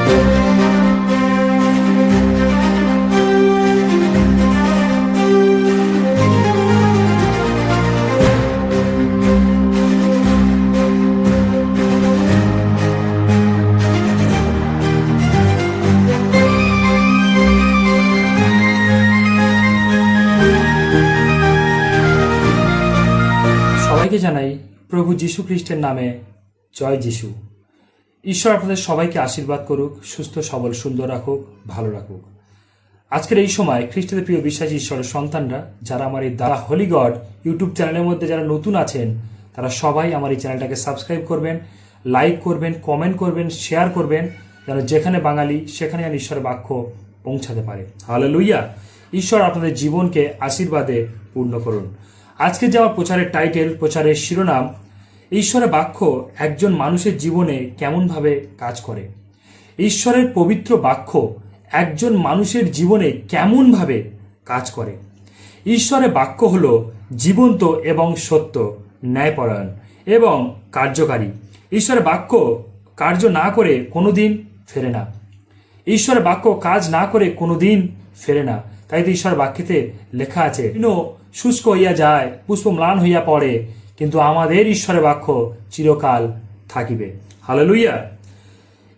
সবাইকে জানাই প্রভু যীশু খ্রিস্টের নামে জয় যীশু। ঈশ্বর আপনাদের সবাইকে আশীর্বাদ করুক, সুস্থ সবল সুন্দর রাখুক, ভালো রাখুক। আজকের এই সময় খ্রিস্টের প্রিয় বিশ্বাসী ঈশ্বরের সন্তানরা যারা আমার এই দ্য হোলি গড ইউটিউব চ্যানেলের মধ্যে যারা নতুন আছেন তারা সবাই আমার এই চ্যানেলটাকে সাবস্ক্রাইব করবেন, লাইক করবেন, কমেন্ট করবেন, শেয়ার করবেন, যেন যেখানে বাঙালি সেখানে যেন ঈশ্বরের বাক্য পৌঁছাতে পারে। হালেলুয়া। ঈশ্বর আপনাদের জীবনকে আশীর্বাদে পূর্ণ করুন। আজকে যে আমার প্রচারের টাইটেল, প্রচারের শিরোনাম, ঈশ্বরের বাক্য একজন মানুষের জীবনে কেমনভাবে কাজ করে। ঈশ্বরের পবিত্র বাক্য একজন মানুষের জীবনে কেমনভাবে কাজ করে। ঈশ্বরের বাক্য হলো জীবন্ত এবং সত্য, ন্যায়পরায়ণ এবং কার্যকারী। ঈশ্বরের বাক্য কার্য না করে কোনোদিন ফেরে না। ঈশ্বরের বাক্য কাজ না করে কোনোদিন ফেরে না। তাই তো ঈশ্বরের বাক্যেতে লেখা আছে, শুষ্ক হইয়া যায়, পুষ্প ম্লান হইয়া পড়ে, কিন্তু আমাদের ঈশ্বরের বাক্য চিরকাল থাকিবে। হালেলুয়া।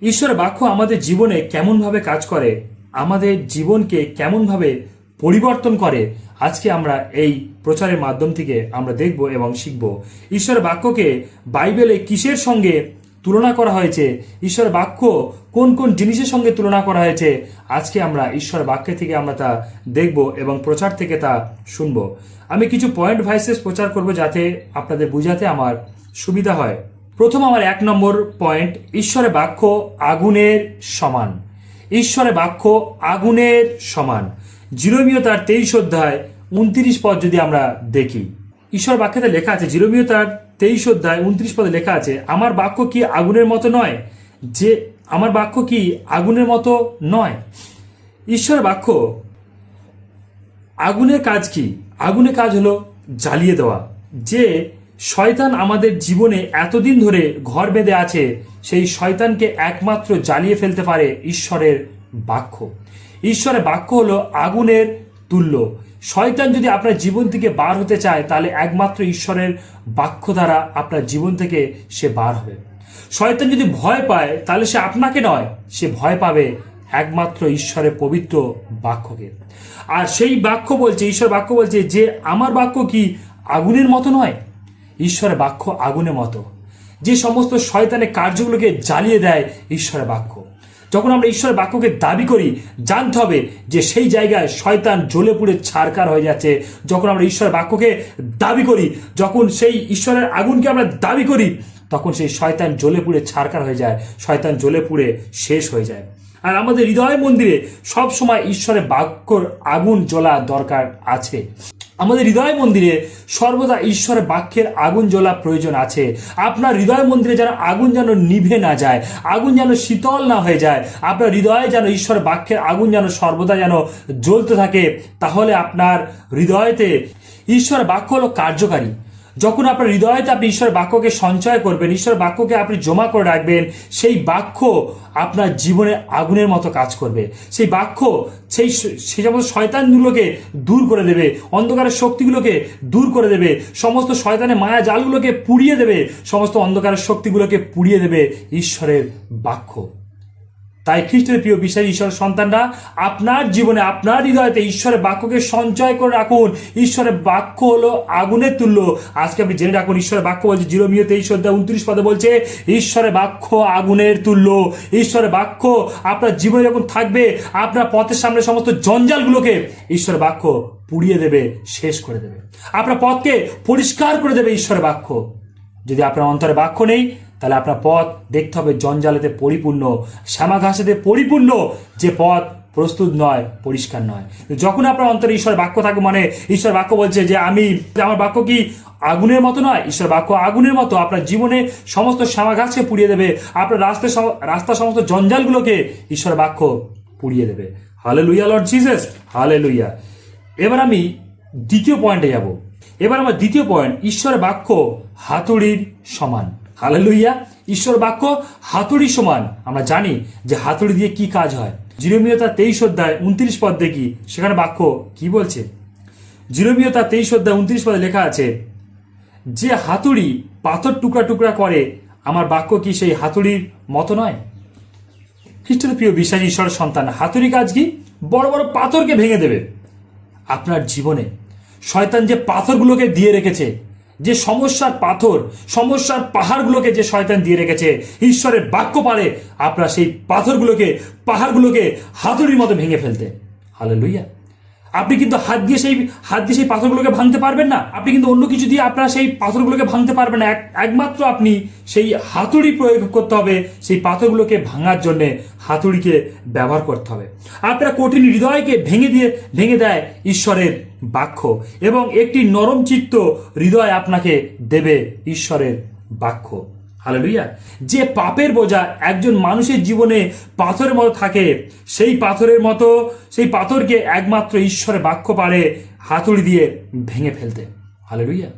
ঈশ্বরের বাক্য আমাদের জীবনে কেমনভাবে কাজ করে, আমাদের জীবনকে কেমনভাবে পরিবর্তন করে, আজকে আমরা এই প্রচারের মাধ্যম থেকে আমরা দেখব এবং শিখব। ঈশ্বরের বাক্যকে বাইবেলে কিসের সঙ্গে তুলনা করা হয়েছে, ঈশ্বরের বাক্য কোন কোন জিনিসের সঙ্গে তুলনা করা হয়েছে, আজকে আমরা ঈশ্বরের বাক্য থেকে আমরা তা দেখব এবং প্রচার থেকে তা শুনব। আমি কিছু পয়েন্ট ভাইসেস প্রচার করব যাতে আপনাদের বুঝাতে আমার সুবিধা হয়। প্রথম আমার 1 নম্বর পয়েন্ট, ঈশ্বরের বাক্য আগুনের সমান। ঈশ্বরের বাক্য আগুনের সমান। জিরোমীয় তার 23 অধ্যায় 29 পদ যদি আমরা দেখি, ঈশ্বর বাক্যতে লেখা আছে, জিরোমীয় তার 23 অধ্যায় 29 পদে লেখা আছে, আমার বাক্য কি আগুনের মতো নয়? যে আমার বাক্য কি আগুনের মতো নয়? ঈশ্বরের বাক্য আগুনের কাজ কি? আগুনের কাজ হলো জ্বালিয়ে দেওয়া। যে শয়তান আমাদের জীবনে এতদিন ধরে ঘর বেঁধে আছে, সেই শয়তানকে একমাত্র জ্বালিয়ে ফেলতে পারে ঈশ্বরের বাক্য। ঈশ্বরের বাক্য হলো আগুনের তুল্য। শয়তান যদি আপনার জীবন থেকে বার হতে চায়, তাহলে একমাত্র ঈশ্বরের বাক্য দ্বারা আপনার জীবন থেকে সে বার হবে। শয়তান যদি ভয় পায়, তাহলে সে আপনাকে নয়, সে ভয় পাবে একমাত্র ঈশ্বরের পবিত্র বাক্যকে। আর সেই বাক্য বলছে, ঈশ্বর বাক্য বলছে যে আমার বাক্য কি আগুনের মতো নয়? ঈশ্বরের বাক্য আগুনের মতো, যে সমস্ত শয়তানের কার্যগুলোকে জ্বালিয়ে দেয় ঈশ্বরের বাক্য। যখন আমরা ঈশ্বরের বাক্যকে দাবি করি, জানতে হবে যে সেই জায়গায় শয়তান জ্বলে পুড়ে ছারকার হয়ে যাচ্ছে। যখন আমরা ঈশ্বরের বাক্যকে দাবি করি, যখন সেই ঈশ্বরের আগুনকে আমরা দাবি করি, তখন সেই শয়তান জ্বলে পুড়ে ছারকার হয়ে যায়, শয়তান জ্বলে পুড়ে শেষ হয়ে যায়। আর আমাদের হৃদয় মন্দিরে সব সময় ঈশ্বরের বাক্যর আগুন জ্বলা দরকার আছে। আমাদের হৃদয় মন্দিরে সর্বদা ঈশ্বরের বাক্যের আগুন জ্বলা প্রয়োজন আছে। আপনার হৃদয় মন্দিরে যেন আগুন যেন নিভে না যায়, আগুন যেন শীতল না হয়ে যায়। আপনার হৃদয়ে যেন ঈশ্বরের বাক্যের আগুন যেন সর্বদা যেন জ্বলতে থাকে। তাহলে আপনার হৃদয়তে ঈশ্বরের বাক্য হলো কার্যকারী। যখন আপনার হৃদয়তে আপনি ঈশ্বরের বাক্যকে সঞ্চয় করবেন, ঈশ্বরের বাক্যকে আপনি জমা করে রাখবেন, সেই বাক্য আপনার জীবনে আগুনের মতো কাজ করবে। সেই বাক্য সেই সমস্ত শয়তানগুলোকে দূর করে দেবে, অন্ধকারের শক্তিগুলোকে দূর করে দেবে, সমস্ত শয়তানের মায়া জালগুলোকে পুড়িয়ে দেবে, সমস্ত অন্ধকারের শক্তিগুলোকে পুড়িয়ে দেবে ঈশ্বরের বাক্য। তাই খ্রিস্টের প্রিয় বিশ্বাসী ঈশ্বরের সন্তানরা, আপনার জীবনে আপনার হৃদয়তে ঈশ্বরের বাক্যকে সঞ্চয় করে রাখুন। ঈশ্বরের বাক্য হলো আগুনের তুল্য। আজকে আপনি জেনে রাখুন, ঈশ্বরের বাক্য বলছে, জিরোমীয় 23 অধ্যায় 29 পদে বলছে, ঈশ্বরের বাক্য আগুনের তুল্য। ঈশ্বরের বাক্য আপনার জীবনে যখন থাকবে, আপনার পথের সামনে সমস্ত জঞ্জালগুলোকে ঈশ্বরের বাক্য পুড়িয়ে দেবে, শেষ করে দেবে। আপনার পথকে পরিষ্কার করে দেবে ঈশ্বরের বাক্য। যদি আপনার অন্তরে বাক্য নেই, তাহলে আপনার পথ দেখতে হবে জঞ্জালেতে পরিপূর্ণ, শ্যামা ঘাসেতে পরিপূর্ণ, যে পথ প্রস্তুত নয়, পরিষ্কার নয়। যখন আপনার অন্তরে ঈশ্বরের বাক্য থাকবে, মানে ঈশ্বর বাক্য বলছে যে আমার বাক্য কি আগুনের মতো নয়? ঈশ্বর বাক্য আগুনের মতো আপনার জীবনে সমস্ত শ্যামা ঘাসকে পুড়িয়ে দেবে, আপনার রাস্তার সমস্ত জঞ্জালগুলোকে ঈশ্বর বাক্য পুড়িয়ে দেবে। Hallelujah Lord Jesus, hallelujah. এবার আমি দ্বিতীয় পয়েন্টে যাব। এবার আমার দ্বিতীয় পয়েন্ট, ঈশ্বরের বাক্য হাতুড়ির সমান। হালেলুয়া। ঈশ্বর বাক্য হাতুড়ি সমান। আমরা জানি যে হাতুড়ি দিয়ে কি কাজ হয়। জিরোমীয় তার 23 অধ্যায় 29 পদ দেখি, সেখানে বাক্য কি বলছে। জিরোমীয় তার 23 অধ্যায় 29 পদে লেখা আছে, যে হাতুড়ি পাথর টুকরা টুকরা করে, আমার বাক্য কি সেই হাতুড়ির মতো নয়? খ্রিস্টের প্রিয় বিশ্বাসী ঈশ্বরের সন্তান, হাতুড়ি কাজ কি? বড় বড় পাথরকে ভেঙে দেবে। আপনার জীবনে শয়তান যে পাথরগুলোকে দিয়ে রেখেছে, যে সমস্যার পাথর, সমস্যার পাহাড়গুলোকে যে শয়তান দিয়ে রেখেছে, ঈশ্বরের বাক্য পারে আপনার সেই পাথরগুলোকে, পাহাড়গুলোকে হাতুড়ির মতো ভেঙে ফেলতে। হালেলুয়া। আপনি কিন্তু হাত দিয়ে সেই পাথরগুলোকে ভাঙতে পারবেন না। আপনি কিন্তু অন্য কিছু দিয়ে আপনার সেই পাথরগুলোকে ভাঙতে পারবেন না। একমাত্র আপনি সেই হাতুড়ি প্রয়োগ করতে হবে। সেই পাথরগুলোকে ভাঙার জন্য হাতুড়িকে ব্যবহার করতে হবে। আপনার কঠিন হৃদয়কে ভেঙে দেয় ঈশ্বরের বাক্য, এবং একটি নরম চিত্ত হৃদয় আপনাকে দেবে ঈশ্বরের বাক্য। হালেলুয়া। যে পাপের বোঝা একজন মানুষের জীবনে পাথরের মতো থাকে, সেই পাথরকে একমাত্র ঈশ্বরের বাক্য পারে হাতুড়ি দিয়ে ভেঙে ফেলতে। হালেলুয়া।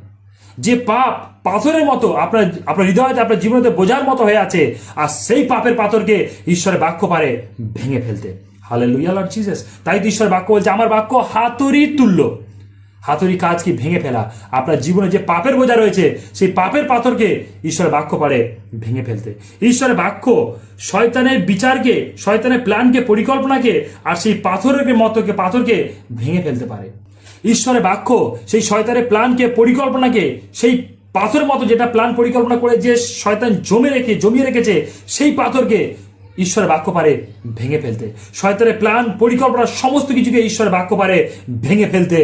যে পাপ পাথরের মতো আপনার হৃদয়তে, আপনার জীবনে বোঝার মতো হয়ে আছে, আর সেই পাপের পাথরকে ঈশ্বরের বাক্য পারে ভেঙে ফেলতে। Hallelujah Lord Jesus. তাই তো ঈশ্বরের বাক্য বলছে, আমার বাক্য হাতুড়ির তুল্য। হাতুড়ি কাজ কি? ভেঙে ফেলা। আপনার জীবনে যে পাপের বোঝা রয়েছে, সেই পাপের পাথরকে ঈশ্বরের বাক্য পারে ভেঙে ফেলতে। ঈশ্বরের বাক্য শয়তানের বিচারকে, শয়তানের প্ল্যানকে, পরিকল্পনাকে, আর সেই পাথরকে ভেঙে ফেলতে পারে। ঈশ্বরের বাক্য সেই শয়তানের প্ল্যানকে, পরিকল্পনাকে, সেই পাথরের মতো যেটা প্ল্যান পরিকল্পনা করে যে শয়তান জমিয়ে রেখেছে, সেই পাথরকে ঈশ্বরের বাক্য পারে ভেঙে ফেলতে। শয়তানের প্ল্যান পরিকল্পনা সমস্ত কিছুকে ঈশ্বরের বাক্য পারে ভেঙে ফেলতে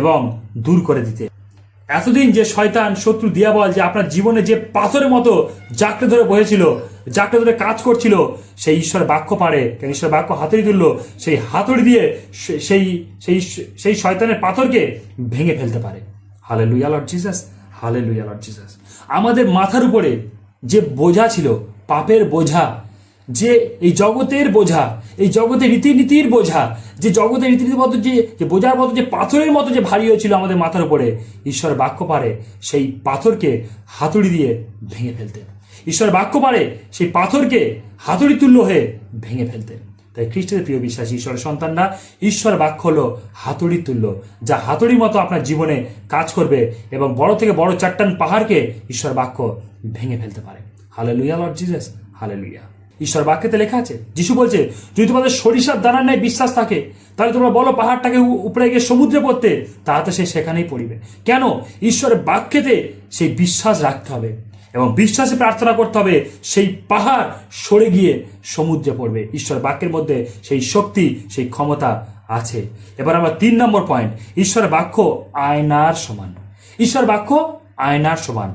এবং দূর করে দিতে। এতদিন যে শয়তান, শত্রু দিয়াবল যে আপনার জীবনে যে পাথরের মতো জাকড়ে ধরে বসেছিল, জাকড়ে ধরে কাজ করছিল, সেই ঈশ্বরের বাক্য পারে, ঈশ্বরের বাক্য হাতুড়ি তুলল, সেই হাতুড়ি দিয়ে সেই শয়তানের পাথরকে ভেঙে ফেলতে পারে। Hallelujah Lord Jesus, hallelujah Lord Jesus. আমাদের মাথার উপরে যে বোঝা ছিল, পাপের বোঝা, যে এই জগতের বোঝা, এই জগতের রীতিনীতির বোঝা, যে জগতের রীতিনীতির মতো যে বোঝার মতো যে পাথরের মতো যে ভারী হয়েছিল আমাদের মাথার উপরে, ঈশ্বরের বাক্য পারে সেই পাথরকে হাতুড়ি দিয়ে ভেঙে ফেলতে। ঈশ্বরের বাক্য পারে সেই পাথরকে হাতুড়ি তুল্য হয়ে ভেঙে ফেলতে। তাই খ্রিস্টের প্রিয় বিশ্বাসী ঈশ্বরের সন্তানরা, ঈশ্বরের বাক্য হলো হাতুড়ি তুল্য, যা হাতুড়ির মতো আপনার জীবনে কাজ করবে এবং বড় থেকে বড় চাট্টান পাহাড়কে ঈশ্বরের বাক্য ভেঙে ফেলতে পারে। Hallelujah Lord Jesus, hallelujah. ঈশ্বর বাক্যতে লেখা আছে, যিশু বলছে, যদি তোমাদের সরিষার দানার ন্যায় বিশ্বাস থাকে, তাহলে তোমরা বলো পাহাড়টাকে উপরে গিয়ে সমুদ্রে পড়তে, তাহলে সে সেখানেই পড়িবে। কেন? ঈশ্বরের বাক্যেতে সেই বিশ্বাস রাখতে হবে এবং বিশ্বাসে প্রার্থনা করতে হবে, সেই পাহাড় সরে গিয়ে সমুদ্রে পড়বে। ঈশ্বর বাক্যের মধ্যে সেই শক্তি, সেই ক্ষমতা আছে। এবার আমরা 3 নম্বর পয়েন্ট, ঈশ্বরের বাক্য আয়নার সমান। ঈশ্বর বাক্য আয়নার সমান।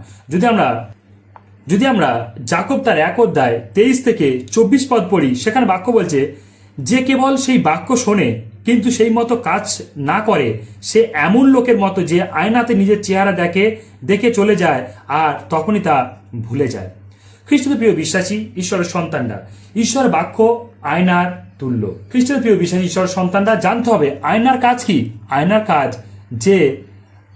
যদি আমরা যাকব তার 1 অধ্যায় 23 থেকে 24 পদ পড়ি, সেখানে বাক্য বলছে, যে কেবল সেই বাক্য শোনে কিন্তু সেই মতো কাজ না করে, সে এমন লোকের মতো যে আয়নাতে নিজের চেহারা দেখে চলে যায় আর তখনই তা ভুলে যায়। খ্রিস্টের প্রিয় বিশ্বাসী ঈশ্বরের সন্তানরা, ঈশ্বরের বাক্য আয়নার তুল্য। খ্রিস্টের প্রিয় বিশ্বাসী ঈশ্বরের সন্তানরা, জানতে হবে আয়নার কাজ কি। আয়নার কাজ যে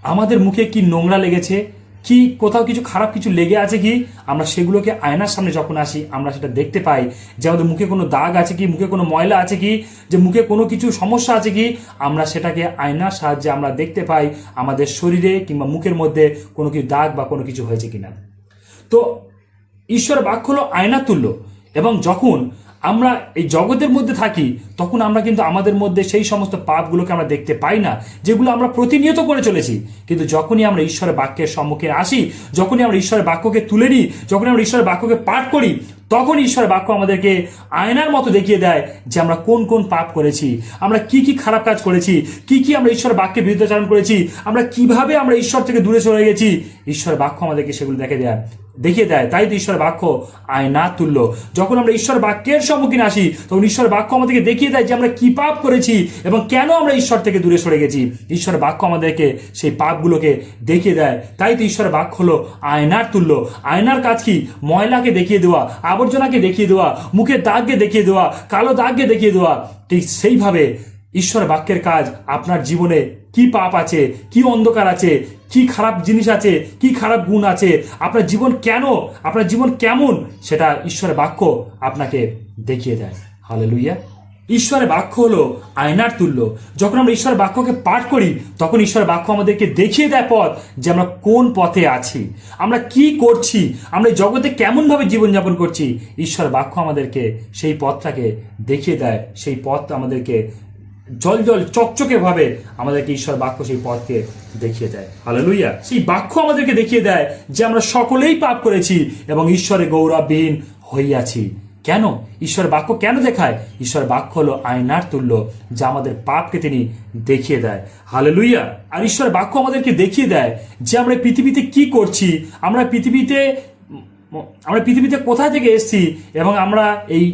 আমাদের মুখে কি নোংরা লেগেছে, কি কোথাও কিছু খারাপ কিছু লেগে আছে কি, আমরা সেগুলোকে আয়নার সামনে যখন আসি আমরা সেটা দেখতে পাই, যে আমাদের মুখে কোনো দাগ আছে কি, মুখে কোনো ময়লা আছে কি, যে মুখে কোনো কিছু সমস্যা আছে কি, আমরা সেটাকে আয়নার সাহায্যে আমরা দেখতে পাই আমাদের শরীরে কিংবা মুখের মধ্যে কোনো কিছু দাগ বা কোনো কিছু হয়েছে কিনা। তো ঈশ্বরের বাক্য হলো আয়না তুল্য, এবং যখন আমরা এই জগতের মধ্যে থাকি তখন আমরা কিন্তু আমাদের মধ্যে সেই সমস্ত পাপগুলোকে আমরা দেখতে পাই না, যেগুলো আমরা প্রতিনিয়ত করে চলেছি। কিন্তু যখনই আমরা ঈশ্বরের বাক্যের সম্মুখে আসি, যখনই আমরা ঈশ্বরের বাক্যকে তুলে নিই, যখনই আমরা ঈশ্বরের বাক্যকে পাঠ করি, তখন ঈশ্বরের বাক্য আমাদেরকে আয়নার মতো দেখিয়ে দেয় যে আমরা কোন কোন পাপ করেছি, আমরা কি কি খারাপ কাজ করেছি, কি আমরা ঈশ্বরের বাক্যের বিরুদ্ধাচরণ করেছি, আমরা কিভাবে আমরা ঈশ্বর থেকে দূরে সরে গেছি। ঈশ্বরের বাক্য আমাদেরকে সেগুলো দেখিয়ে দেয়। তাই তো ঈশ্বরের বাক্য আয়না তুল্য। যখন আমরা ঈশ্বর বাক্যের সম্মুখীন আসি তখন ঈশ্বরের বাক্য আমাদেরকে দেখিয়ে দেয় যে আমরা কি পাপ করেছি এবং কেন আমরা ঈশ্বর থেকে দূরে সরে গেছি। ঈশ্বরের বাক্য আমাদেরকে সেই পাপগুলোকে দেখিয়ে দেয়। তাই তো ঈশ্বরের বাক্য হলো আয়নার তুল্য। আয়নার কাজ কি? ময়লাকে দেখিয়ে দেওয়া, আবর্জনাকে দেখিয়ে দেওয়া, মুখের দাগকে দেখিয়ে দেওয়া, কালো দাগকে দেখিয়ে দেওয়া। ঠিক সেইভাবে ঈশ্বর বাক্যের কাজ আপনার জীবনে কি পাপ আছে, কি অন্ধকার আছে, কি খারাপ জিনিস আছে, কি খারাপ গুণ আছে, আপনার জীবন কেন, আপনার জীবন কেমন, সেটা ঈশ্বরের বাক্য আপনাকে দেখিয়ে দেয়। হালেলুয়া। ঈশ্বরের বাক্য হলো আয়নার তুল্য। যখন আমরা ঈশ্বরের বাক্যকে পাঠ করি তখন ঈশ্বরের বাক্য আমাদেরকে দেখিয়ে দেয় পথ, যে আমরা কোন পথে আছি, আমরা কি করছি, আমরা এই জগতে কেমনভাবে জীবনযাপন করছি। ঈশ্বরের বাক্য আমাদেরকে সেই পথটাকে দেখিয়ে দেয়, সেই পথ আমাদেরকে জল জল চকচকে ভাবে আমাদেরকে ঈশ্বর বাক্য সেই পথকে দেখিয়ে দেয়। হালেলুয়া। সেই বাক্য আমাদেরকে দেখিয়ে দেয় যে আমরা সকলেই পাপ করেছি এবং ঈশ্বরের গৌরববিহীন হইয়াছি। কেন? ঈশ্বরের বাক্য কেন দেখায়? ঈশ্বরের বাক্য হলো আয়নার তুল্য, যা আমাদের পাপকে তিনি দেখিয়ে দেয়। হালেলুয়া। আর ঈশ্বরের বাক্য আমাদেরকে দেখিয়ে দেয় যে আমরা পৃথিবীতে কি করছি, আমরা পৃথিবীতে কোথায় থেকে এসেছি এবং আমরা এই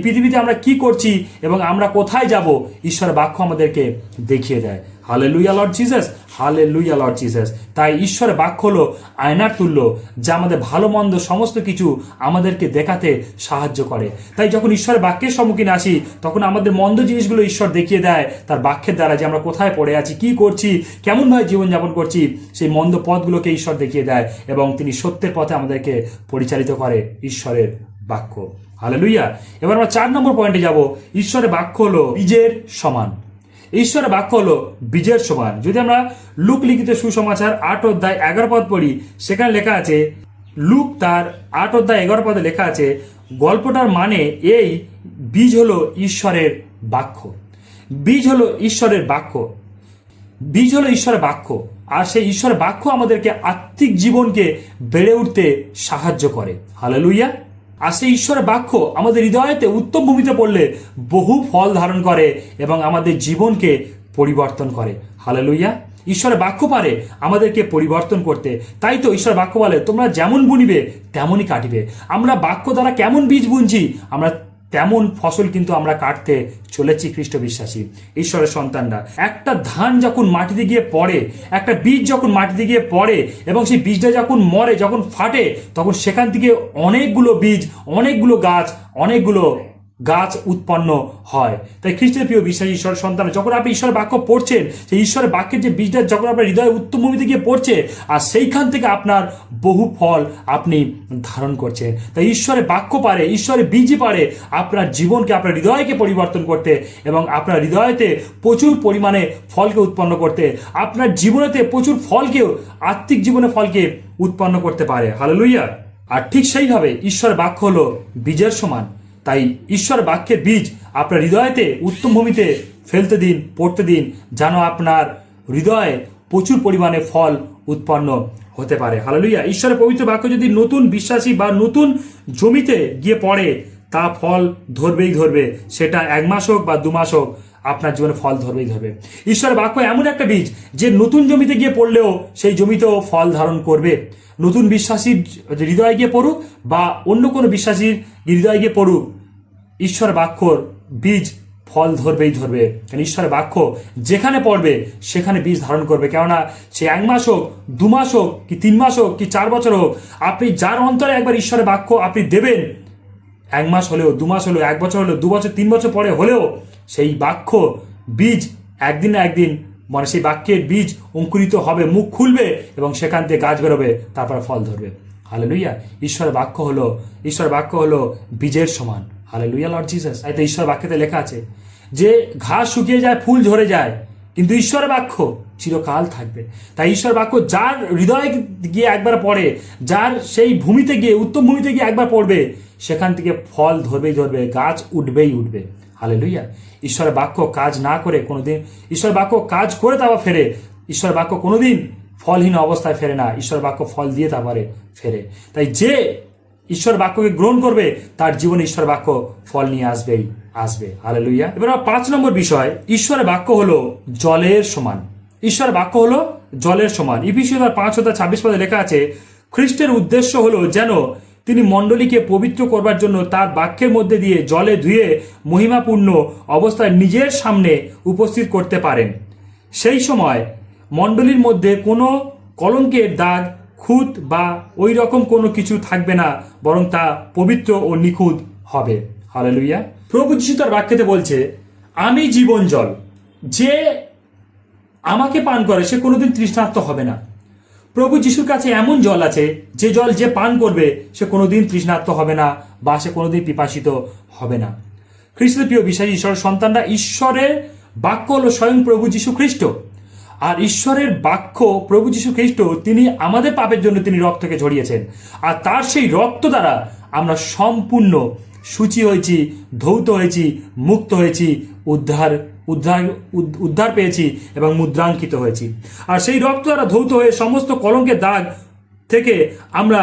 পৃথিবীতে আমরা কি করছি এবং আমরা কোথায় যাব, ঈশ্বরের বাক্য আমাদেরকে দেখিয়ে দেয়। Hallelujah Lord Jesus, hallelujah Lord Jesus. তাই ঈশ্বরের বাক্য হলো আয়নার তুল্য, যা আমাদের ভালো মন্দ সমস্ত কিছু আমাদেরকে দেখাতে সাহায্য করে। তাই যখন ঈশ্বরের বাক্যের সম্মুখীন আসি তখন আমাদের মন্দ জিনিসগুলো ঈশ্বর দেখিয়ে দেয় তার বাক্যের দ্বারা, যে আমরা কোথায় পড়ে আছি, কি করছি, কেমনভাবে জীবনযাপন করছি, সেই মন্দ পথগুলোকে ঈশ্বর দেখিয়ে দেয় এবং তিনি সত্যের পথে আমাদেরকে পরিচালিত করে ঈশ্বরের বাক্য। হালেলুয়া। এবার আমরা 4 নম্বর পয়েন্টে যাব। ঈশ্বরের বাক্য হলো বীজের সমান। ঈশ্বরের বাক্য হলো বীজের সমান। যদি আমরা লুক লিখিত সুসমাচার 8 অধ্যায় 11 পদ পড়ি, সেখানে লেখা আছে, লুক তার 8 অধ্যায় 11 পদে লেখা আছে, গল্পটার মানে এই, বীজ হলো ঈশ্বরের বাক্য। বীজ হলো ঈশ্বরের বাক্য। বীজ হলো ঈশ্বরের বাক্য। আর সেই ঈশ্বরের বাক্য আমাদেরকে আত্মিক জীবনকে বেড়ে উঠতে সাহায্য করে। হালেলুয়া। আর সেই ঈশ্বরের বাক্য আমাদের হৃদয়তে উত্তম ভূমিতে পড়লে বহু ফল ধারণ করে এবং আমাদের জীবনকে পরিবর্তন করে। হালেলুয়া। ঈশ্বরের বাক্য পারে আমাদেরকে পরিবর্তন করতে। তাই তো ঈশ্বর বাক্য বলে, তোমরা যেমন বুনিবে তেমনই কাটিবে। আমরা বাক্য দ্বারা কেমন বীজ বুনছি, আমরা তেমন ফসল কিন্তু আমরা কাটতে চলেছি খ্রিস্ট বিশ্বাসী ঈশ্বরের সন্তানরা। একটা ধান যখন মাটিতে গিয়ে পড়ে, একটা বীজ যখন মাটিতে গিয়ে পড়ে এবং সেই বীজটা যখন মরে, যখন ফাটে, তখন সেখান থেকে অনেকগুলো বীজ, অনেকগুলো গাছ উৎপন্ন হয়। তাই খ্রিস্টের প্রিয় বিশ্বাসী ঈশ্বরের সন্তান, যখন আপনি ঈশ্বরের বাক্য পড়ছেন, সেই ঈশ্বরের বাক্যের যে বীজটা যখন আপনার হৃদয়ে উত্তম ভূমিতে গিয়ে পড়ছে, আর সেইখান থেকে আপনার বহু ফল আপনি ধারণ করছেন। তাই ঈশ্বরের বাক্য পারে, ঈশ্বরের বীজই পারে আপনার জীবনকে, আপনার হৃদয়কে পরিবর্তন করতে এবং আপনার হৃদয়তে প্রচুর পরিমাণে ফলকে উৎপন্ন করতে, আপনার জীবনেতে প্রচুর ফলকেও, আত্মিক জীবনে ফলকে উৎপন্ন করতে পারে। হালেলুয়া। আর ঠিক সেইভাবে ঈশ্বরের বাক্য হলো বীজের সমান। তাই ঈশ্বর বাক্যের বীজ আপনার হৃদয়তে উত্তম ভূমিতে ফেলতে দিন, পড়তে দিন, যেন আপনার হৃদয়ে প্রচুর পরিমাণে ফল উৎপন্ন হতে পারে। হালেলুয়া। ঈশ্বরের পবিত্র বাক্য যদি নতুন বিশ্বাসী বা নতুন জমিতে গিয়ে পড়ে, তা ফল ধরবেই ধরবে। সেটা 1 মাস হোক বা 2 মাস হোক, আপনার জীবনে ফল ধরবেই ধরবে। ঈশ্বরের বাক্য এমন একটা বীজ যে নতুন জমিতে গিয়ে পড়লেও সেই জমিতেও ফল ধারণ করবে। নতুন বিশ্বাসীর হৃদয়ে গিয়ে পড়ুক বা অন্য কোনো বিশ্বাসীর হৃদয়ে গিয়ে পড়ুক, ঈশ্বর বাক্যর বীজ ফল ধরবেই ধরবে। কারণ ঈশ্বরের বাক্য যেখানে পড়বে সেখানে বীজ ধারণ করবে। কেননা সে 1 মাস হোক, 2 মাস হোক, কি 3 মাস হোক, কি 4 বছর হোক, আপনি যার অন্তরে একবার ঈশ্বরের বাক্য আপনি দেবেন, 1 মাস হলেও, 2 মাস হলেও, 1 বছর হলেও, 2 বছর, 3 বছর পরে হলেও, সেই বাক্য বীজ একদিন না একদিন, মানে সেই বাক্যের বীজ অঙ্কুরিত হবে, মুখ খুলবে এবং সেখান থেকে গাছ বেরোবে, তারপর ফল ধরবে। হালেলুয়া। ঈশ্বরের বাক্য হলো বীজের সমান। Hallelujah Lord Jesus. তাই তো ঈশ্বর বাক্যতে লেখা আছে যে ঘাস শুকিয়ে যায়, ফুল ঝরে যায়, কিন্তু ঈশ্বরের বাক্য চিরকাল থাকবে। তাই ঈশ্বর বাক্য যার হৃদয়ে গিয়ে একবার পড়ে, যার সেই ভূমিতে গিয়ে, উত্তম ভূমিতে গিয়ে একবার পড়বে, সেখান থেকে ফল ধরবেই ধরবে, গাছ উঠবেই উঠবে। হালেলুয়া। ঈশ্বরের বাক্য কাজ না করে কোনোদিন, ঈশ্বরের বাক্য কাজ করে তারপর ফেরে। ঈশ্বরের বাক্য কোনোদিন ফলহীন অবস্থায় ফেরে না, ঈশ্বর বাক্য ফল দিয়ে তারপরে ফেরে। তাই যে ঈশ্বর বাক্যকে গ্রহণ করবে তার জীবনে ঈশ্বর বাক্য ফল নিয়ে আসবে। হালেলুয়া। এবার 5 নম্বর বিষয়, ঈশ্বরের বাক্য হলো জলের সমান। ঈশ্বরের বাক্য হলো জলের সমান। ইফিসীয় 5:26 পদে লেখা আছে, খ্রিস্টের উদ্দেশ্য হলো যেন তিনি মণ্ডলীকে পবিত্র করবার জন্য তার বাক্যের মধ্যে দিয়ে জলে ধুয়ে মহিমাপূর্ণ অবস্থায় নিজের সামনে উপস্থিত করতে পারেন। সেই সময় মণ্ডলীর মধ্যে কোনো কলঙ্কের দাগ, খুঁত বা ওই রকম কোনো কিছু থাকবে না, বরং তা পবিত্র ও নিখুঁত হবে। হালেলুয়া। প্রভু যীশু তার বাক্যতে বলছে, আমি জীবন জল, যে আমাকে পান করে সে কোনোদিন তৃষ্ণার্ত হবে না। প্রভু যিশুর কাছে এমন জল আছে যে জল যে পান করবে সে কোনোদিন তৃষ্ণার্ত হবে না বা সে কোনোদিন পিপাসিত হবে না। খ্রিস্টের প্রিয় বিশ্বাসী ঈশ্বরের সন্তানরা, ঈশ্বরের বাক্য হলো স্বয়ং প্রভু যীশু খ্রিস্ট। আর ঈশ্বরের বাক্য প্রভু যীশু খ্রিস্ট, তিনি আমাদের পাপের জন্য তিনি রক্তকে ঝরিয়েছেন। আর তার সেই রক্ত দ্বারা আমরা সম্পূর্ণ শুচি হয়েছি, ধৌত হয়েছি, মুক্ত হয়েছি, উদ্ধার উদ্ধার উদ্ধার পেয়েছি এবং মুদ্রাঙ্কিত হয়েছি। আর সেই রক্ত দ্বারা ধৌত হয়ে সমস্ত কলঙ্কের দাগ থেকে আমরা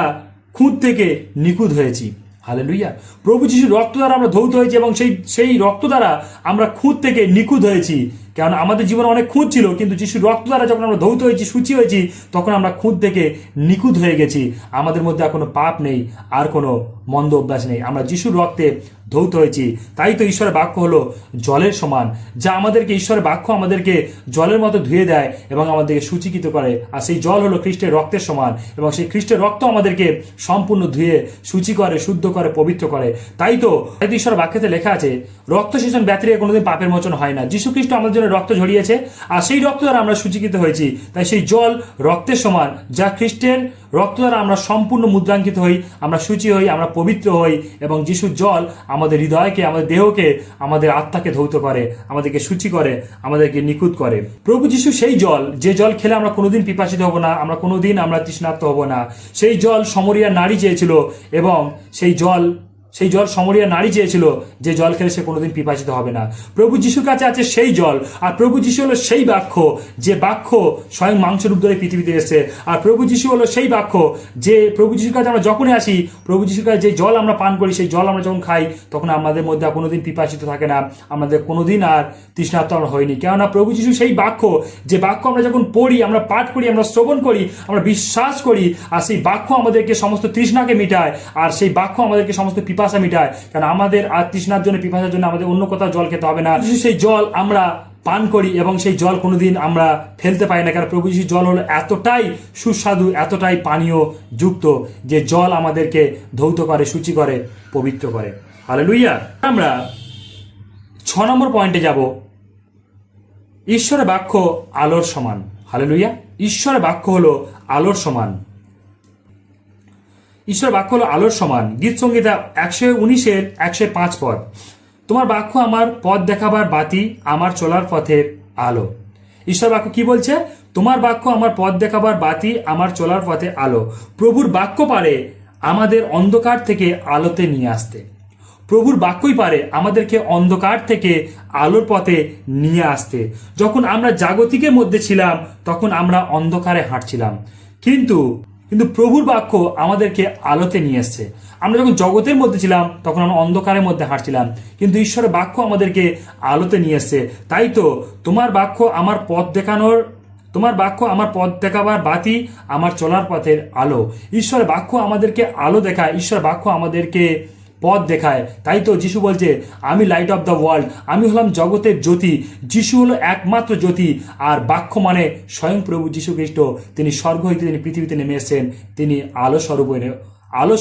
খুঁত থেকে নিখুঁত হয়েছি। হালেলুইয়া। প্রভু যিশুর রক্ত দ্বারা আমরা ধৌত হয়েছি এবং সেই রক্ত দ্বারা আমরা খুঁত থেকে নিখুঁত হয়েছি। কারণ আমাদের জীবনে অনেক খুঁত ছিল, কিন্তু যিশুর রক্ত দ্বারা যখন আমরা ধৌত হয়েছি, শুচি হয়েছি, তখন আমরা খুঁত থেকে নিখুঁত হয়ে গেছি। আমাদের মধ্যে আর কোনো পাপ নেই, আর কোনো মন্দ অভ্যাস নেই। আমরা যিশুর রক্তে ধৌত হয়েছি। তাই তো ঈশ্বরের বাক্য হলো জলের সমান, যা আমাদেরকে, ঈশ্বরের বাক্য আমাদেরকে জলের মতো ধুয়ে দেয় এবং আমাদেরকে সূচীকৃত করে। আর সেই জল হলো খ্রিস্টের রক্তের সমান, এবং সেই খ্রিস্টের রক্ত আমাদেরকে সম্পূর্ণ ধুয়ে সূচি করে, শুদ্ধ করে, পবিত্র করে। তাই তো ঈশ্বরের বাক্যতে লেখা আছে, রক্ত সেচন ব্যতিরেকে কোনোদিন পাপের মোচন হয় না। যীশু খ্রিস্ট আমাদের জন্য রক্ত ঝরিয়েছে, আর সেই রক্ত দ্বারা আমরা সূচীকৃত হয়েছি। তাই সেই জল রক্তের সমান, যা খ্রিস্টের রক্ত দ্বারা আমরা সম্পূর্ণ মুদ্রাঙ্কিত হই, আমরা সূচি হই, আমরা পবিত্র হই, এবং যিশুর জল আমাদের হৃদয়কে, আমাদের দেহকে, আমাদের আত্মাকে ধৌত করে, আমাদেরকে সূচি করে, আমাদেরকে নিখুঁত করে। প্রভু যিশু সেই জল, যে জল খেলে আমরা কোনোদিন পিপাসিত হব না, আমরা কোনোদিন আমরা তৃষ্ণার্ত হব না। সেই জল সমরিয়ার নারী চেয়েছিল, এবং সেই জল সমরিয়া নারী চেয়েছিল, যে জল খেলে সে কোনোদিন পিপাসিত হবে না। প্রভু যিশুর কাছে আছে সেই জল, আর প্রভু যিশু হলো সেই বাক্য, যে বাক্য স্বয়ং মাংস রূপ ধরে পৃথিবীতে এসেছে। আর প্রভু যিশু হলো সেই বাক্য, যে প্রভু যিশুর কাছে আমরা যখনই আসি, প্রভু যিশুর কাছে যে জল আমরা পান করি, সেই জল আমরা যখন খাই, তখন আমাদের মধ্যে আর কোনোদিন পিপাসিত থাকে না, আমাদের কোনোদিন আর তৃষ্ণার্ত আমরা হয়নি। কেননা প্রভু যিশু সেই বাক্য, যে বাক্য আমরা যখন পড়ি, আমরা পাঠ করি, আমরা শ্রবণ করি, আমরা বিশ্বাস করি, আর সেই বাক্য আমাদেরকে সমস্ত তৃষ্ণাকে মিটায়, আর সেই বাক্য আমাদেরকে সমস্ত পিপাসা মিটায়। কারণ আমাদের আর তৃষ্ণার জন্য, পিপাসার জন্য আমাদের অন্য কোথাও জল খেতে হবে না। সেই জল আমরা পান করি এবং সেই জল কোনোদিন আমরা ফেলতে পারি না। কারণ প্রভু যিশুর জল হলো এতটাই সুস্বাদু, এতটাই পানীয় যুক্ত, যে জল আমাদেরকে ধৌত করে, সূচি করে, পবিত্র করে। হালেলুইয়া। আমরা 6 নম্বর পয়েন্টে যাব। ঈশ্বরের বাক্য আলোর সমান। হালেলুইয়া। ঈশ্বরের বাক্য হলো আলোর সমান। ঈশ্বরের বাক্য হলো আলোর সমান। গীত সংহিতা 119:105 পদ। তোমার বাক্য আমার পথ দেখাবার বাতি, আমার চলার পথের আলো। ঈশ্বর বাক্য কি বলছে? তোমার বাক্য আমার পথ দেখাবার বাতি, আমার চলার পথে আলো। প্রভুর বাক্য পারে আমাদের অন্ধকার থেকে আলোতে নিয়ে আসতে। প্রভুর বাক্যই পারে আমাদেরকে অন্ধকার থেকে আলোর পথে নিয়ে আসতে। যখন আমরা জাগতিকের মধ্যে ছিলাম, তখন আমরা অন্ধকারে হাঁটছিলাম, কিন্তু প্রভুর বাক্য আমাদেরকে আলোতে নিয়ে এসছে। আমরা যখন জগতের মধ্যে ছিলাম, তখন আমরা অন্ধকারের মধ্যে হাঁটছিলাম, কিন্তু ঈশ্বরের বাক্য আমাদেরকে আলোতে নিয়ে এসছে। তাই তো তোমার বাক্য আমার পথ দেখাবার বাতি, আমার চলার পথের আলো। ঈশ্বরের বাক্য আমাদেরকে আলো দেখায়, ঈশ্বরের বাক্য আমাদেরকে পথ দেখায়। তাই তো যিশু বলছে, আমি লাইট অফ দ্য ওয়ার্ল্ড, আমি হলাম জগতের জ্যোতি। যিশু হলো একমাত্র জ্যোতি, আর বাক্য মানে স্বয়ং প্রভু যিশু খ্রিস্ট। তিনি স্বর্গ হইতে তিনি পৃথিবীতে নেমে এসেছেন, তিনি আলো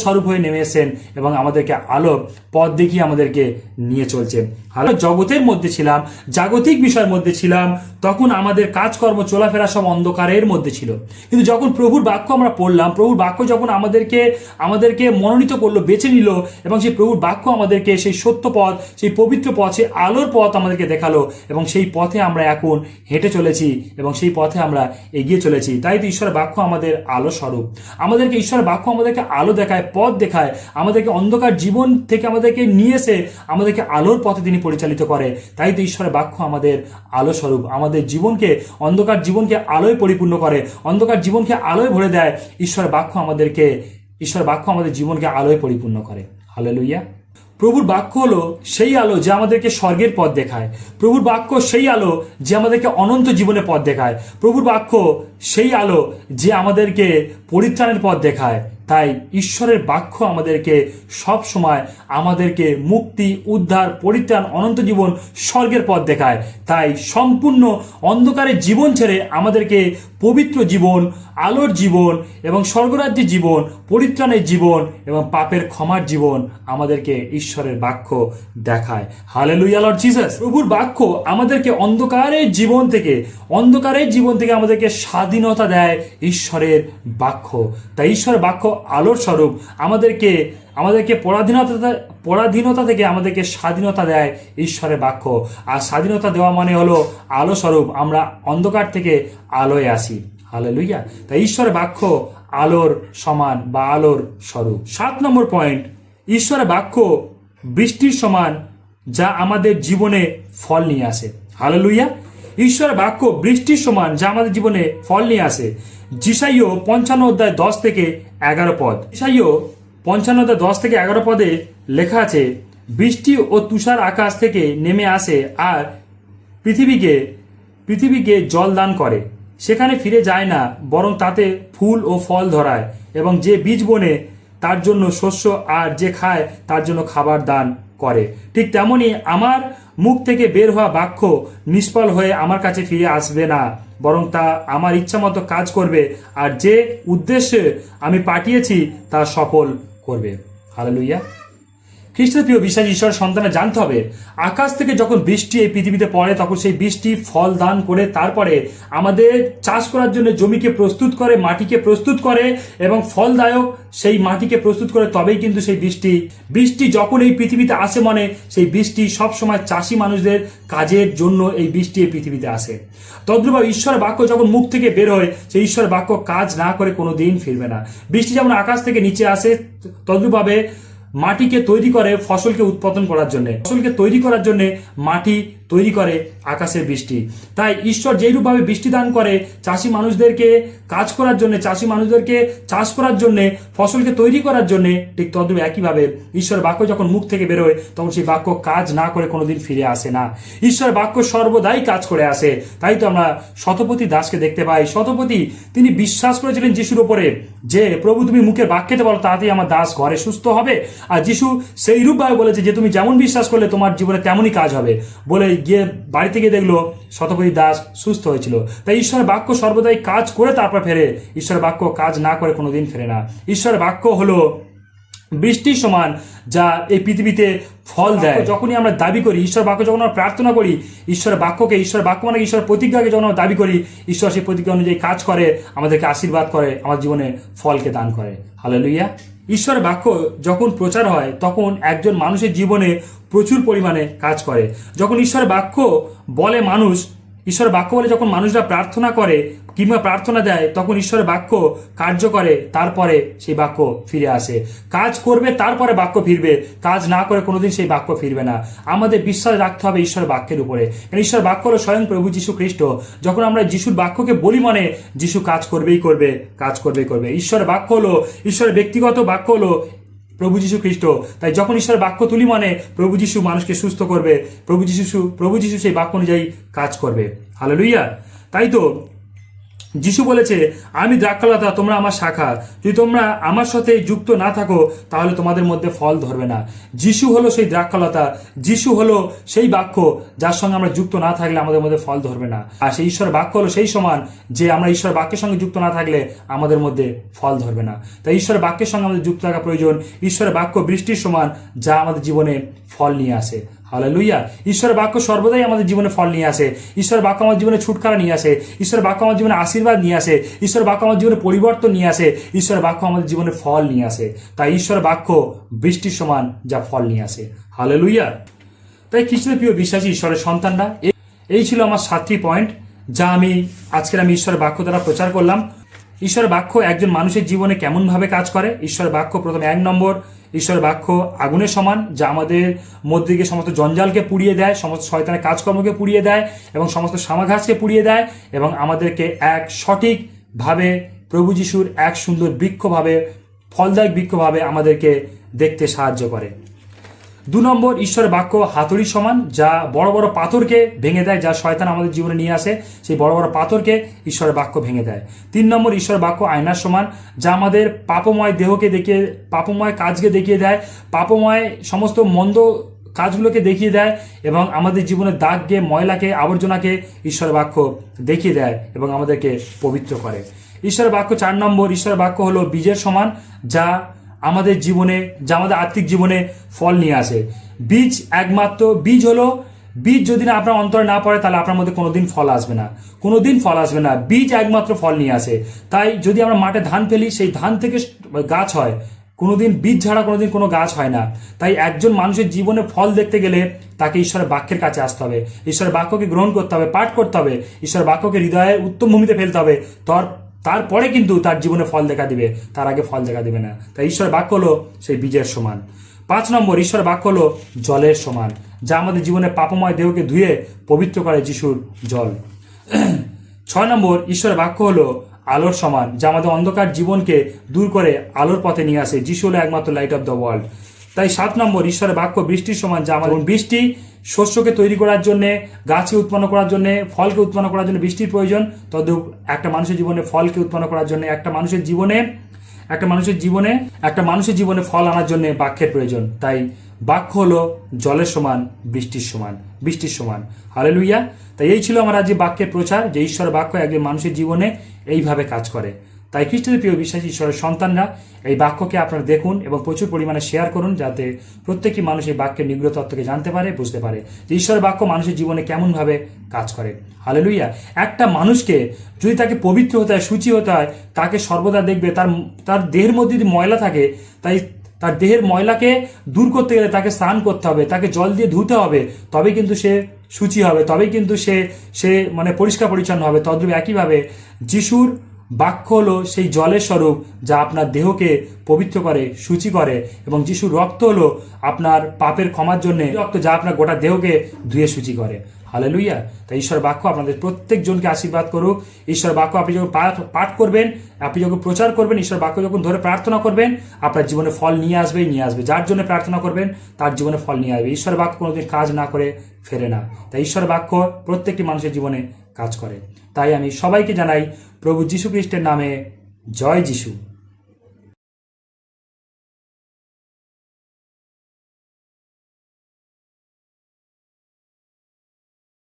স্বরূপ হয়ে নেমে এসেছেন এবং আমাদেরকে আলো পথ দেখিয়ে আমাদেরকে নিয়ে চলছে। আমরা জগতের মধ্যে ছিলাম, জাগতিক বিষয়ের মধ্যে ছিলাম, তখন আমাদের কাজকর্ম, চলাফেরা সব অন্ধকারের মধ্যে ছিল। কিন্তু যখন প্রভুর বাক্য আমরা পড়লাম, প্রভুর বাক্য যখন আমাদেরকে মনোনীত করলো, বেছে নিল, এবং সেই প্রভুর বাক্য আমাদেরকে সেই সত্য পথ, সেই পবিত্র পথ, সেই আলোর পথ আমাদেরকে দেখালো, এবং সেই পথে আমরা এখন হেঁটে চলেছি এবং সেই পথে আমরা এগিয়ে চলেছি। তাই তো ঈশ্বরের বাক্য আমাদের আলো স্বরূপ। আমাদেরকে ঈশ্বরের বাক্য আমাদেরকে আলো দেখায়, পথ দেখায়, আমাদেরকে অন্ধকার জীবন থেকে আমাদেরকে নিয়ে এসে আমাদেরকে আলোর পথে তিনি পরিচালিত করে। তাই তো ঈশ্বরের বাক্য আমাদের আলো স্বরূপ, আমাদের জীবনকে, অন্ধকার জীবনকে আলোয় পরিপূর্ণ করে, অন্ধকার জীবনকে আলোয় ভরে দেয়। ঈশ্বরের বাক্য আমাদের জীবনকে আলোয় পরিপূর্ণ করে। হালেলুইয়া। প্রভুর বাক্য হলো সেই আলো যে আমাদেরকে স্বর্গের পথ দেখায়। প্রভুর বাক্য সেই আলো যে আমাদেরকে অনন্ত জীবনের পথ দেখায়। প্রভুর বাক্য সেই আলো যে আমাদেরকে পরিত্রাণের পথ দেখায়। তাই ঈশ্বরের বাক্য আমাদেরকে সব সময় আমাদেরকে মুক্তি, উদ্ধার, পরিত্রাণ, অনন্ত জীবন, স্বর্গের পথ দেখায়। তাই সম্পূর্ণ অন্ধকারের জীবন ছেড়ে আমাদেরকে পবিত্র জীবন, আলোর জীবন এবং স্বর্গরাজ্যের জীবন, পরিত্রাণের জীবন এবং পাপের ক্ষমার জীবন আমাদেরকে ঈশ্বরের বাক্য দেখায়। Hallelujah Lord Jesus. প্রভুর বাক্য আমাদেরকে অন্ধকারের জীবন থেকে আমাদেরকে স্বাধীনতা দেয় ঈশ্বরের বাক্য। তাই ঈশ্বরের বাক্য আলোর স্বরূপ আমাদেরকে পরাধীনতা থেকে আমাদেরকে স্বাধীনতা দেয় ঈশ্বরের বাক্য। আর স্বাধীনতা দেওয়া মানে হলো আলো স্বরূপ, আমরা অন্ধকার থেকে আলোয় আসি। হালেলুয়া। তাই ঈশ্বরের বাক্য আলোর সমান বা আলোর স্বরূপ। 7 নম্বর পয়েন্ট, ঈশ্বরের বাক্য বৃষ্টির সমান যা আমাদের জীবনে ফল নিয়ে আসে। হালেলুয়া। ঈশ্বরের বাক্য বৃষ্টির সমান যা আমাদের জীবনে ফল নিয়ে আসে। যিশাইয় 55 অধ্যায় 10 থেকে 11 পদ। যিশাইয় 55 অধ্যায় 10 থেকে 11 পদে লেখা আছে, বৃষ্টি ও তুষার আকাশ থেকে নেমে আসে আর পৃথিবীকে জল দান করে, সেখানে ফিরে যায় না, বরং তাতে ফুল ও ফল ধরায়, এবং যে বীজ বোনে তার জন্য শস্য আর যে খায় তার জন্য খাবার দান করে। ঠিক তেমনি আমার মুখ থেকে বের হওয়া বাক্য নিষ্ফল হয়ে আমার কাছে ফিরে আসবে না, বরং তা আমার ইচ্ছা মতো কাজ করবে আর যে উদ্দেশ্যে আমি পাঠিয়েছি তা সফল করবে। হালেলুয়া। খ্রিস্টের প্রিয় বিশ্বাসী ঈশ্বরের সন্তানের জানতে হবে, আকাশ থেকে যখন বৃষ্টি এই পৃথিবীতে পড়ে তখন সেই বৃষ্টি ফল দান করে তারপরে আমাদের চাষ করার জন্য জমিকে প্রস্তুত করে, মাটিকে প্রস্তুত করে এবং ফলদায়ক সেই মাটিকে প্রস্তুত করে, তবেই কিন্তু সেই বৃষ্টি যখন এই পৃথিবীতে আসে মানে সেই বৃষ্টি সবসময় চাষি মানুষদের কাজের জন্য এই বৃষ্টি এই পৃথিবীতে আসে। তদ্রূপভাবে ঈশ্বরের বাক্য যখন মুখ থেকে বের হয় সেই ঈশ্বরের বাক্য কাজ না করে কোনো দিন ফিরবে না। বৃষ্টি যেমন আকাশ থেকে নিচে আসে তদ্রূপভাবে মাটিকে তৈরি করে ফসলকে উৎপাদন করার জন্য, মাটি তৈরি করে আকাশের বৃষ্টি। তাই ঈশ্বর যেইরূপভাবে বৃষ্টি দান করে চাষি মানুষদেরকে কাজ করার জন্য, চাষি মানুষদেরকে চাষ করার জন্য, ফসলকে তৈরি করার জন্য, ঠিক তদ্রূপ একইভাবে ঈশ্বরের বাক্য যখন মুখ থেকে বেরোয় তখন সেই বাক্য কাজ না করে কোনোদিন ফিরে আসে না। ঈশ্বরের বাক্য সর্বদাই কাজ করে আসে। তাই তো আমরা শতপতি দাসকে দেখতে পাই। শতপতি তিনি বিশ্বাস করেছিলেন যিশুর উপরে যে প্রভু তুমি মুখের বাক্যেতে বলো তাতেই আমার দাস ঘরে সুস্থ হবে, আর যিশু সেই রূপভাবে বলেছে যে তুমি যেমন বিশ্বাস করলে তোমার জীবনে তেমনই কাজ হবে বলে গিয়ে বাড়িতে গিয়ে দেখলো শতপতি দাস সুস্থ হয়েছিল। তাই ঈশ্বরের বাক্য সর্বদাই কাজ করে তারপর ফেরে, ঈশ্বরের বাক্য কাজ না করে কোনোদিন ফেরে না। ঈশ্বরের বাক্য হলো বৃষ্টির সমান যা এই পৃথিবীতে ফল দেয়। যখনই আমরা দাবি করি ঈশ্বর বাক্য, যখন আমরা প্রার্থনা করি ঈশ্বরের বাক্য মানে ঈশ্বরের প্রতিজ্ঞাকে যখন আমরা দাবি করি, ঈশ্বর সেই প্রতিজ্ঞা অনুযায়ী কাজ করে, আমাদেরকে আশীর্বাদ করে, আমার জীবনে ফলকে দান করে। হালেলুয়া। ঈশ্বরের বাক্য যখন প্রচার হয় তখন একজন মানুষের জীবনে প্রচুর পরিমাণে কাজ করে। যখন ঈশ্বরের বাক্য বলে যখন মানুষরা প্রার্থনা করে কিংবা প্রার্থনা দেয় তখন ঈশ্বরের বাক্য কার্য করে, তারপরে সেই বাক্য ফিরে আসে। কাজ করবে তারপরে বাক্য ফিরবে, কাজ না করে কোনোদিন সেই বাক্য ফিরবে না। আমাদের বিশ্বাস রাখতে হবে ঈশ্বরের বাক্যের উপরে, কারণ ঈশ্বরের বাক্য হলো স্বয়ং প্রভু যীশু খ্রিস্ট। যখন আমরা যিশুর বাক্যকে বলি মানে যিশু কাজ করবেই করবে। ঈশ্বরের বাক্য হলো, ঈশ্বরের ব্যক্তিগত বাক্য হলো প্রভু যীশু খ্রিস্ট। তাই যখন ঈশ্বরের বাক্য তুলি মানে প্রভু যীশু মানুষকে সুস্থ করবে, প্রভু যীশু সেই বাক্য অনুযায়ী কাজ করবে। হালেলুয়া। তাই তো যিশু বলেছে, আমি দ্রাক্ষালতা, তোমরা আমার শাখা, যদি তোমরা আমার সাথে যুক্ত না থাকো তাহলে তোমাদের মধ্যে ফল ধরবে না। যিশু হলো সেই দ্রাক্ষালতা, যিশু হলো সেই বাক্য যার সঙ্গে আমরা যুক্ত না থাকলে আমাদের মধ্যে ফল ধরবে না। আর সেই ঈশ্বরের বাক্য হলো সেই সমান যে আমরা ঈশ্বরের বাক্যের সঙ্গে যুক্ত না থাকলে আমাদের মধ্যে ফল ধরবে না। তাই ঈশ্বরের বাক্যের সঙ্গে আমাদের যুক্ত থাকা প্রয়োজন। ঈশ্বরের বাক্য বৃষ্টির সমান যা আমাদের জীবনে ফল নিয়ে আসে। হালেলুয়া। ঈশ্বরের বাক্য সর্বদাই আমাদের জীবনে ফল নিয়ে আসে। ঈশ্বরের বাক্য আমার জীবনে ছুটকারা নিয়ে আসে। ঈশ্বরের বাক্য আমার জীবনে আশীর্বাদ নিয়ে আসে। ঈশ্বরের বাক্য আমার জীবনে পরিবর্তন নিয়ে আসে। ঈশ্বরের বাক্য আমাদের জীবনে ফল নিয়ে আসে। তাই ঈশ্বরের বাক্য বৃষ্টির সমান যা ফল নিয়ে আসে। হালেলুয়া। তাই খ্রিস্টের প্রিয় বিশ্বাসী ঈশ্বরের সন্তানরা, এই ছিল আমার 7টি পয়েন্ট যা আমি ঈশ্বরের বাক্য দ্বারা প্রচার করলাম। ঈশ্বরের বাক্য একজন মানুষের জীবনে কেমনভাবে কাজ করে। ঈশ্বরের বাক্য প্রথমে 1 নম্বর, ঈশ্বরের বাক্য আগুনের সমান যা আমাদের মধ্যে গিয়ে সমস্ত জঞ্জালকে পুড়িয়ে দেয়, সমস্ত শয়তানের কাজকর্মকে পুড়িয়ে দেয় এবং সমস্ত সামাঘাসকে পুড়িয়ে দেয় এবং আমাদেরকে এক সঠিকভাবে প্রভু যিশুর এক সুন্দর বৃক্ষভাবে, ফলদায়ক বৃক্ষভাবে আমাদেরকে দেখতে সাহায্য করে। 2 নম্বর, ঈশ্বরের বাক্য হাতুড়ির সমান যা বড় বড় পাথরকে ভেঙে দেয়, যা শয়তান আমাদের জীবনে নিয়ে আসে সেই বড় বড় পাথরকে ঈশ্বরের বাক্য ভেঙে দেয়। 3 নম্বর, ঈশ্বরের বাক্য আয়নার সমান যা আমাদের পাপময় দেহকে দেখিয়ে, পাপময় কাজকে দেখিয়ে দেয়, পাপময় সমস্ত মন্দ কাজগুলোকে দেখিয়ে দেয় এবং আমাদের জীবনের দাগকে, ময়লাকে, আবর্জনাকে ঈশ্বরের বাক্য দেখিয়ে দেয় এবং আমাদেরকে পবিত্র করে। ঈশ্বরের বাক্য 4 নম্বর, ঈশ্বরের বাক্য হলো বীজের সমান, যা আমাদের জীবনে, যা আমাদের আত্মিক জীবনে ফল নিয়ে আসে। বীজ একমাত্র, বীজ যদি না আপনার অন্তরে না পড়ে তাহলে আপনার মধ্যে কোনোদিন ফল আসবে না, কোনোদিন ফল আসবে না। বীজ একমাত্র ফল নিয়ে আসে। তাই যদি আমরা মাঠে ধান ফেলি, সেই ধান থেকে গাছ হয়, কোনোদিন বীজ ছাড়া কোনোদিন কোনো গাছ হয় না। তাই একজন মানুষের জীবনে ফল দেখতে গেলে তাকে ঈশ্বরের বাক্যের কাছে আসতে হবে, ঈশ্বরের বাক্যকে গ্রহণ করতে হবে, পাঠ করতে হবে, ঈশ্বরের বাক্যকে হৃদয়ের উত্তম ভূমিতে ফেলতে হবে। তারপরে কিন্তু তার জীবনে ফল দেখা দিবে, তার আগে ফল দেখা দিবে না। তাই ঈশ্বরের বাক্য হলো সেই বীজের সমান। 5 নম্বর, ঈশ্বরের বাক্য হলো জলের সমান, যা আমাদের জীবনে পাপময় দেহকে ধুয়ে পবিত্র করে যিশুর জল। 6 নম্বর, ঈশ্বরের বাক্য হলো আলোর সমান, যা আমাদের অন্ধকার জীবনকে দূর করে আলোর পথে নিয়ে আসে। যিশু হলো একমাত্র লাইট অফ দ্য ওয়ার্ল্ড। তাই 7 নম্বর, ঈশ্বরের বাক্য বৃষ্টির সমান, যা আমাদের বৃষ্টি শস্যকে তৈরি করার জন্য, গাছকে উৎপন্ন করার জন্য, ফলকে উৎপন্ন করার জন্য বৃষ্টির প্রয়োজন, তদ্রূপ একটা মানুষের জীবনে ফলকে উৎপন্ন করার জন্য, একটা মানুষের জীবনে ফল আনার জন্য বাক্যের প্রয়োজন। তাই বাক্য হলো জলের সমান, বৃষ্টির সমান। হালেলুইয়া। তাই এই ছিল আমার আজকে বাক্যের প্রচার, যে ঈশ্বরের বাক্য একজন মানুষের জীবনে এইভাবে কাজ করে। তাই খ্রিস্টের প্রিয় বিশ্বাসী ঈশ্বরের সন্তানরা এই বাক্যকে আপনারা দেখুন এবং প্রচুর পরিমাণে শেয়ার করুন, যাতে প্রত্যেকটি মানুষ এই বাক্যের নিগ্রহ তত্ত্বকে জানতে পারে, বুঝতে পারে যে ঈশ্বরের বাক্য মানুষের জীবনে কেমনভাবে কাজ করে। হালেলুইয়া। একটা মানুষকে যদি তাকে পবিত্র হতে হয়, শুচি হতে হয়, তাকে সর্বদা দেখবে তার দেহের মধ্যে যদি ময়লা থাকে, তাই তার দেহের ময়লাকে দূর করতে গেলে তাকে স্নান করতে হবে, তাকে জল দিয়ে ধুতে হবে, তবে কিন্তু সে শুচি হবে, তবেই কিন্তু সে মানে পরিষ্কার পরিচ্ছন্ন হবে। তদ্রূপ একইভাবে যিশুর বাক্য হলো সেই জলের স্বরূপ, যা আপনার দেহকে পবিত্র করে, শুচি করে, এবং যিশুর রক্ত হলো আপনার পাপের ক্ষমার জন্য রক্ত, যা আপনার গোটা দেহকে ধুয়ে শুচি করে। হালেলুইয়া। তাই ঈশ্বর বাক্য আপনাদের প্রত্যেকজনকে আশীর্বাদ করুক। ঈশ্বর বাক্য আপনি যখন পাঠ করবেন, আপনি যখন প্রচার করবেন, ঈশ্বর বাক্য যখন ধরে প্রার্থনা করবেন, আপনার জীবনে ফল নিয়ে আসবে। যার জন্য প্রার্থনা করবেন তার জীবনে ফল নিয়ে আসবে। ঈশ্বর বাক্য কোনোদিন কাজ না করে ফেরে না। তাই ঈশ্বর বাক্য প্রত্যেকটি মানুষের জীবনে কাজ করে। তাই আমি সবাইকে জানাই প্রভু যীশু খ্রিস্টের নামে জয় যিশু।